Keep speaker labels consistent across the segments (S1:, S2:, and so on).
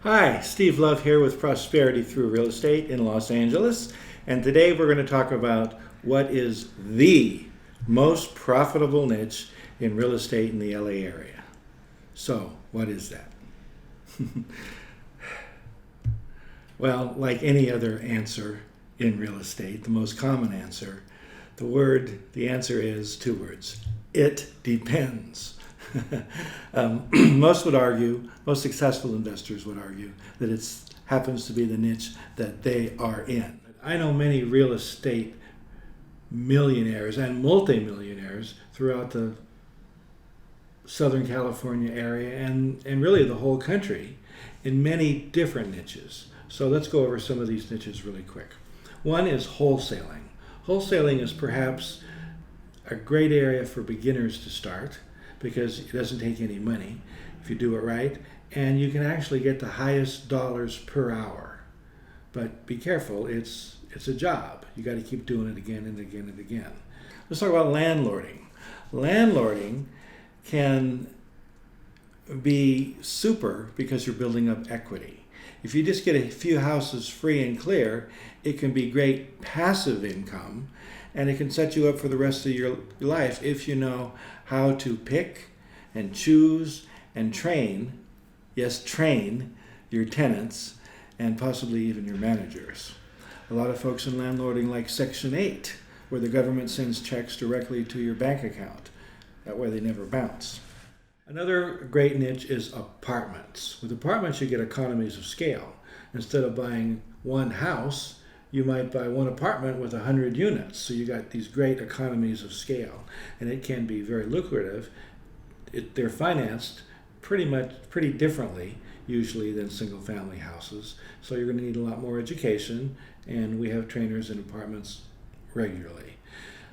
S1: Hi, Steve Love here with Prosperity Through Real Estate in Los Angeles. And today we're going to talk about what is the most profitable niche in real estate in the LA area. So, what is that? Well, like any other answer in real estate, the most common answer, the answer is two words. It depends. Most successful investors would argue that it happens to be the niche that they are in. I know many real estate millionaires and multimillionaires throughout the Southern California area and really the whole country in many different niches. So let's go over some of these niches really quick. One is wholesaling. Wholesaling is perhaps a great area for beginners to start, because it doesn't take any money if you do it right, and you can actually get the highest dollars per hour. But be careful, it's a job. You got to keep doing it again and again and again. Let's talk about landlording. Landlording can be super because you're building up equity. If you just get a few houses free and clear, it can be great passive income, and it can set you up for the rest of your life if you know how to pick and choose and train your tenants and possibly even your managers. A lot of folks in landlording like Section 8, where the government sends checks directly to your bank account. That way they never bounce. Another great niche is apartments. With apartments, you get economies of scale. Instead of buying one house, you might buy one apartment with 100 units. So you got these great economies of scale, and it can be very lucrative. They're financed pretty differently usually than single family houses. So you're going to need a lot more education, and we have trainers in apartments regularly.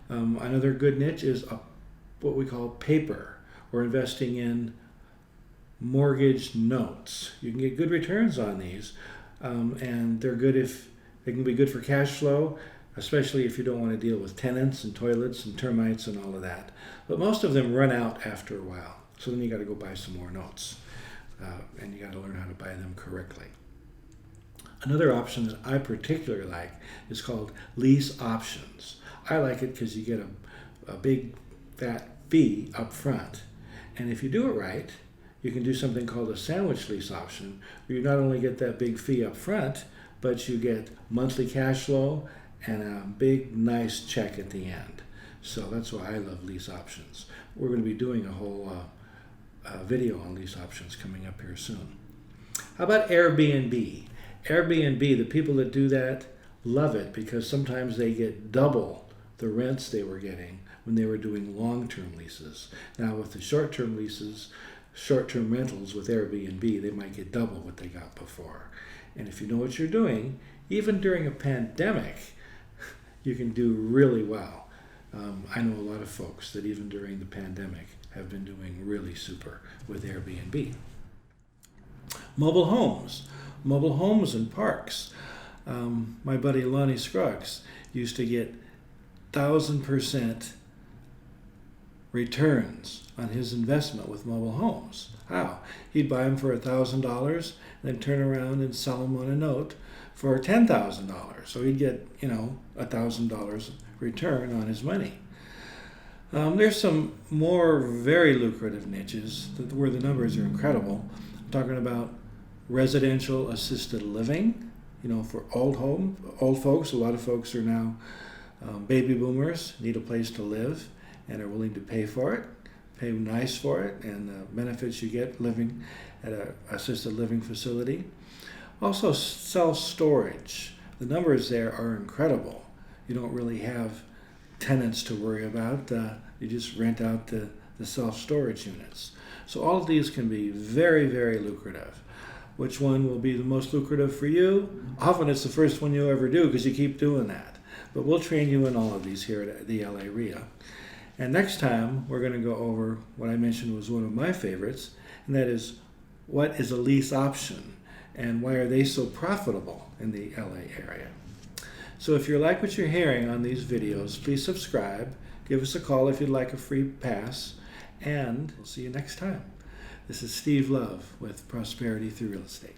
S1: Another good niche is what we call paper, or investing in mortgage notes. You can get good returns on these, and they can be good for cash flow, especially if you don't want to deal with tenants and toilets and termites and all of that. But most of them run out after a while. So then you got to go buy some more notes. And you got to learn how to buy them correctly. Another option that I particularly like is called Lease Options. I like it because you get a big fat fee up front. And if you do it right, you can do something called a sandwich lease option, where you not only get that big fee up front, but you get monthly cash flow and a big, nice check at the end. So that's why I love lease options. We're going to be doing a whole video on lease options coming up here soon. How about Airbnb? Airbnb, the people that do that love it because sometimes they get double the rents they were getting when they were doing long-term leases. Now with the short-term leases, short-term rentals with Airbnb, they might get double what they got before. And if you know what you're doing, even during a pandemic, you can do really well. I know a lot of folks that even during the pandemic have been doing really super with Airbnb. Mobile homes and parks. My buddy Lonnie Scruggs used to get 1,000% returns on his investment with mobile homes. How? He'd buy them for $1,000, then turn around and sell them on a note for $10,000. So he'd get, $1,000 return on his money. There's some more very lucrative niches where the numbers are incredible. I'm talking about residential assisted living, for old folks. A lot of folks are now baby boomers, need a place to live and are willing to pay for it, pay nice for it, and the benefits you get living at an assisted living facility. Also, self-storage. The numbers there are incredible. You don't really have tenants to worry about. You just rent out the self-storage units. So all of these can be very, very lucrative. Which one will be the most lucrative for you? Often it's the first one you'll ever do because you keep doing that. But we'll train you in all of these here at the LA REIA. And next time, we're going to go over what I mentioned was one of my favorites, and that is, what is a lease option and why are they so profitable in the LA area? So if you like what you're hearing on these videos, please subscribe, give us a call if you'd like a free pass, and we'll see you next time. This is Steve Love with Prosperity Through Real Estate.